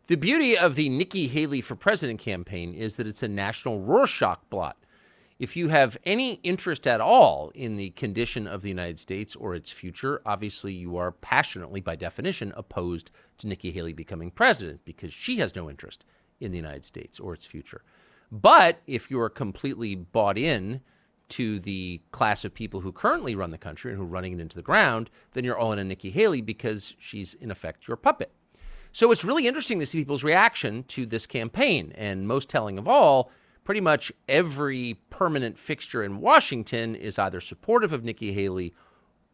The beauty of the Nikki Haley for President campaign is that it's a national Rorschach blot. If you have any interest at all in the condition of the United States or its future, obviously you are passionately, by definition, opposed to Nikki Haley becoming president because she has no interest in the United States or its future. But if you are completely bought in to the class of people who currently run the country and who are running it into the ground, then you're all in on Nikki Haley because she's, in effect, your puppet. So it's really interesting to see people's reaction to this campaign. And most telling of all, pretty much every permanent fixture in Washington is either supportive of Nikki Haley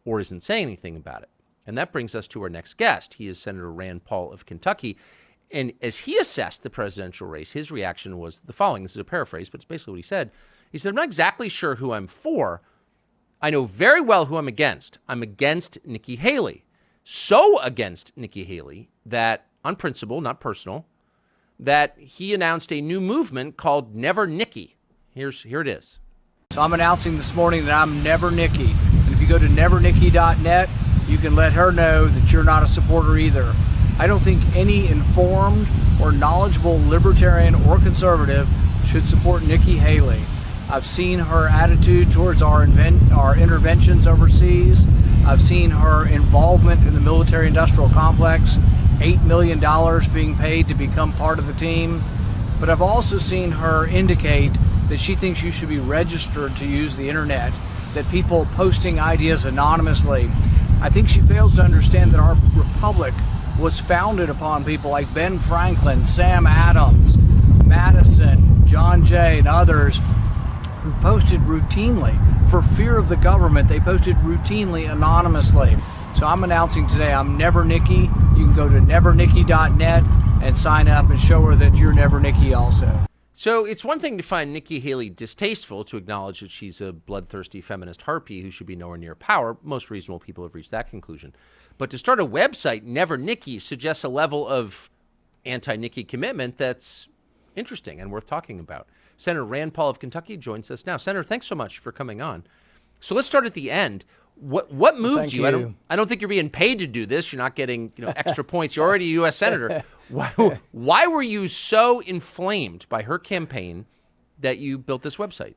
or isn't saying anything about it. And that brings us to our next guest. He is Senator Rand Paul of Kentucky. And as he assessed the presidential race, his reaction was the following. This is a paraphrase, but it's basically what he said. He said, I'm not exactly sure who I'm for. I know very well who I'm against. I'm against Nikki Haley. So against Nikki Haley that, on principle, not personal, that he announced a new movement called Never Nikki. Here it is. So I'm announcing this morning that I'm Never Nikki. And if you go to nevernikki.net, you can let her know that you're not a supporter either. I don't think any informed or knowledgeable libertarian or conservative should support Nikki Haley. I've seen her attitude towards our interventions overseas. I've seen her involvement in the military-industrial complex, $8 million being paid to become part of the team. But I've also seen her indicate that she thinks you should be registered to use the internet, that people posting ideas anonymously. I think she fails to understand that our republic was founded upon people like Ben Franklin, Sam Adams, Madison, John Jay, and others who posted routinely. For fear of the government, they posted routinely anonymously. So I'm announcing today I'm Never Nikki. You can go to nevernikki.net and sign up and show her that you're Never Nikki also. So it's one thing to find Nikki Haley distasteful, to acknowledge that she's a bloodthirsty feminist harpy who should be nowhere near power. Most reasonable people have reached that conclusion. But to start a website, Never Nikki, suggests a level of anti-Nikki commitment that's interesting and worth talking about. Senator Rand Paul of Kentucky joins us now. Senator, thanks so much for coming on. So let's start at the end. What moved you? I don't think you're being paid to do this. You're not getting extra points. You're already a U.S. Senator. Why were you so inflamed by her campaign that you built this website?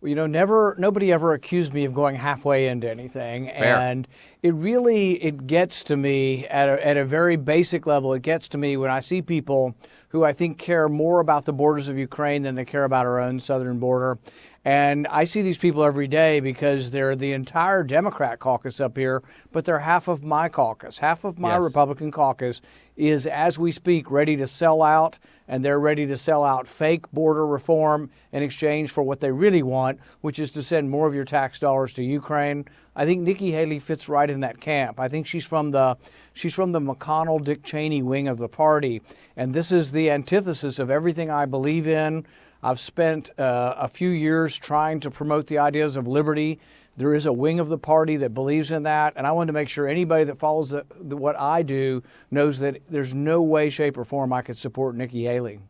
Well, nobody ever accused me of going halfway into anything. Fair. And it gets to me at a very basic level. It gets to me when I see people who I think care more about the borders of Ukraine than they care about our own southern border. And I see these people every day because they're the entire Democrat caucus up here, but they're half of my caucus. Half of my Republican caucus is, as we speak, ready to sell out, and they're ready to sell out fake border reform in exchange for what they really want, which is to send more of your tax dollars to Ukraine. I think Nikki Haley fits right in that camp. I think she's from the McConnell, Dick Cheney wing of the party, and this is the antithesis of everything I believe in. I've spent a few years trying to promote the ideas of liberty. There is a wing of the party that believes in that, and I want to make sure anybody that follows what I do knows that there's no way, shape, or form I could support Nikki Haley.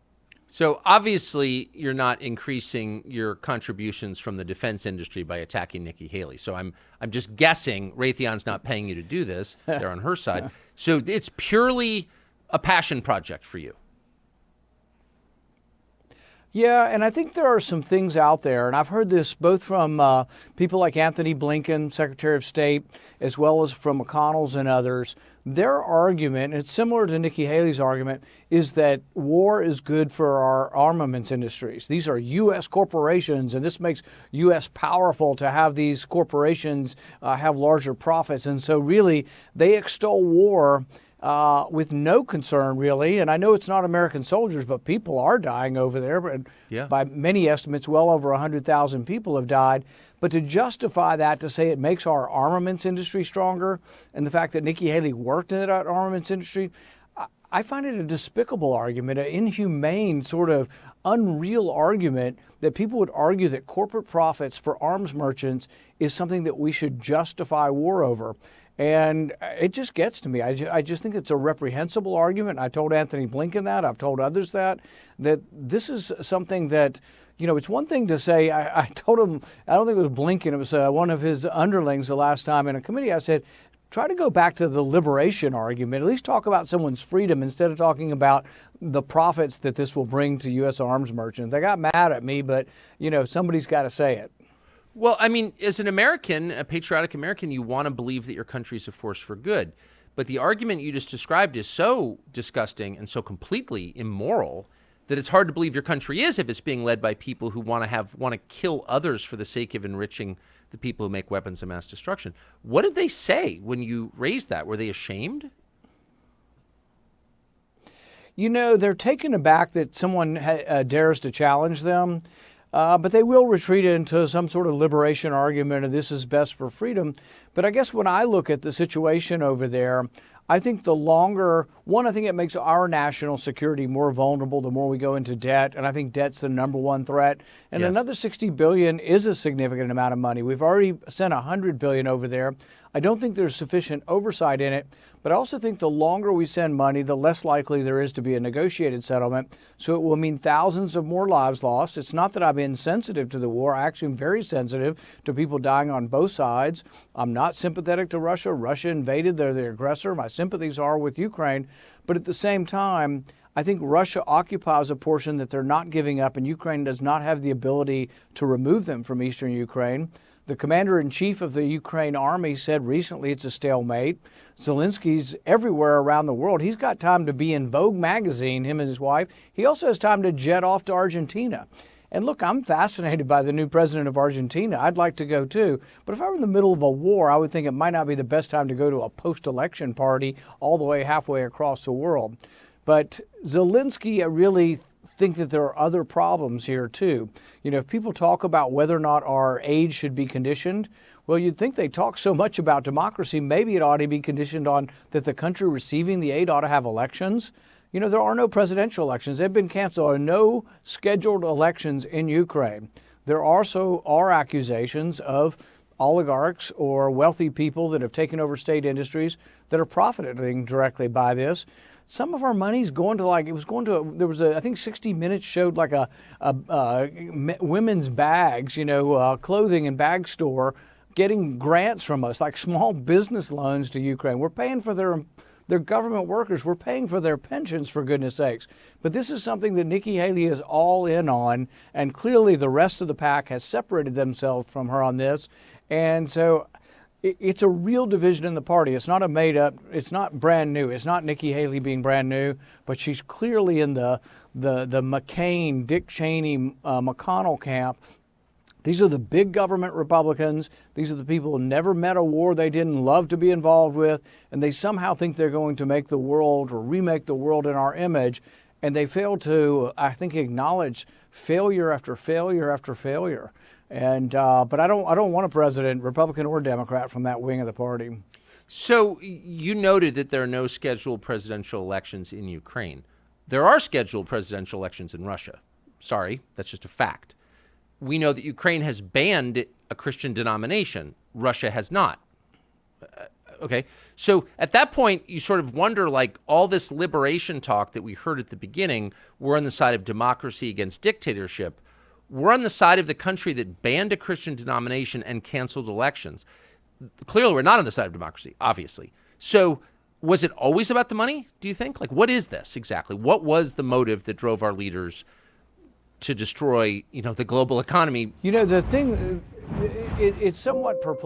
So obviously you're not increasing your contributions from the defense industry by attacking Nikki Haley. So I'm just guessing Raytheon's not paying you to do this. They're on her side. So it's purely a passion project for you. Yeah, and I think there are some things out there, and I've heard this both from people like Anthony Blinken, Secretary of State, as well as from McConnell's and others. Their argument, and it's similar to Nikki Haley's argument, is that war is good for our armaments industries. These are U.S. corporations, and this makes U.S. powerful to have these corporations have larger profits. And so really, they extol war with no concern, really. And I know it's not American soldiers, but people are dying over there. But by many estimates, well over 100,000 people have died. But to justify that, to say it makes our armaments industry stronger, and the fact that Nikki Haley worked in that armaments industry, I find it a despicable argument, an inhumane, sort of unreal argument that people would argue that corporate profits for arms merchants is something that we should justify war over. And it just gets to me. I just think it's a reprehensible argument. I told Anthony Blinken that. I've told others that this is something that, it's one thing to say, I told him, I don't think it was Blinken, it was one of his underlings the last time in a committee. I said, try to go back to the liberation argument. At least talk about someone's freedom instead of talking about the profits that this will bring to U.S. arms merchants. They got mad at me, but, somebody's got to say it. Well, I mean, as an American, a patriotic American, you want to believe that your country is a force for good. But the argument you just described is so disgusting and so completely immoral that it's hard to believe your country is if it's being led by people who want to kill others for the sake of enriching the people who make weapons of mass destruction. What did they say when you raised that? Were they ashamed? They're taken aback that someone dares to challenge them. But they will retreat into some sort of liberation argument of this is best for freedom. But I guess when I look at the situation over there, I think I think it makes our national security more vulnerable the more we go into debt. And I think debt's the number one threat. And Yes. Another $60 billion is a significant amount of money. We've already sent $100 billion over there. I don't think there's sufficient oversight in it. But I also think the longer we send money, the less likely there is to be a negotiated settlement. So it will mean thousands of more lives lost. It's not that I'm insensitive to the war. I actually am very sensitive to people dying on both sides. I'm not sympathetic to Russia. Russia invaded. They're the aggressor. My sympathies are with Ukraine. But at the same time, I think Russia occupies a portion that they're not giving up, and Ukraine does not have the ability to remove them from eastern Ukraine. The commander-in-chief of the Ukraine army said recently it's a stalemate. Zelensky's everywhere around the world. He's got time to be in Vogue magazine, him and his wife. He also has time to jet off to Argentina. And look, I'm fascinated by the new president of Argentina. I'd like to go too. But if I were in the middle of a war, I would think it might not be the best time to go to a post-election party all the way halfway across the world. But Zelensky, I really think that there are other problems here too. If people talk about whether or not our aid should be conditioned, well, you'd think they talk so much about democracy, maybe it ought to be conditioned on that the country receiving the aid ought to have elections. There are no presidential elections. They've been canceled. There are no scheduled elections in Ukraine. There also are accusations of oligarchs or wealthy people that have taken over state industries that are profiting directly by this. Some of our money's going to there was I think 60 Minutes showed like a women's bags, clothing and bag store getting grants from us, like small business loans to Ukraine. We're paying for their government workers. We're paying for their pensions, for goodness sakes. But this is something that Nikki Haley is all in on, and clearly the rest of the pack has separated themselves from her on this. And so it's a real division in the party. It's not it's not brand new. It's not Nikki Haley being brand new, but she's clearly in the McCain, Dick Cheney, McConnell camp. These are the big government Republicans. These are the people who never met a war they didn't love to be involved with, and they somehow think they're going to make the world or remake the world in our image, and they fail to, I think, acknowledge failure after failure after failure. And but I don't want a president, Republican or Democrat, from that wing of the party. So you noted that there are no scheduled presidential elections in Ukraine. There are scheduled presidential elections in Russia. Sorry, that's just a fact. We know that Ukraine has banned a Christian denomination. Russia has not. Okay. So at that point, you sort of wonder, like, all this liberation talk that we heard at the beginning, we're on the side of democracy against dictatorship. We're on the side of the country that banned a Christian denomination and canceled elections. Clearly, we're not on the side of democracy, obviously. So was it always about the money, do you think? Like, what is this exactly? What was the motive that drove our leaders to destroy, the global economy? The thing, it's somewhat perplexing.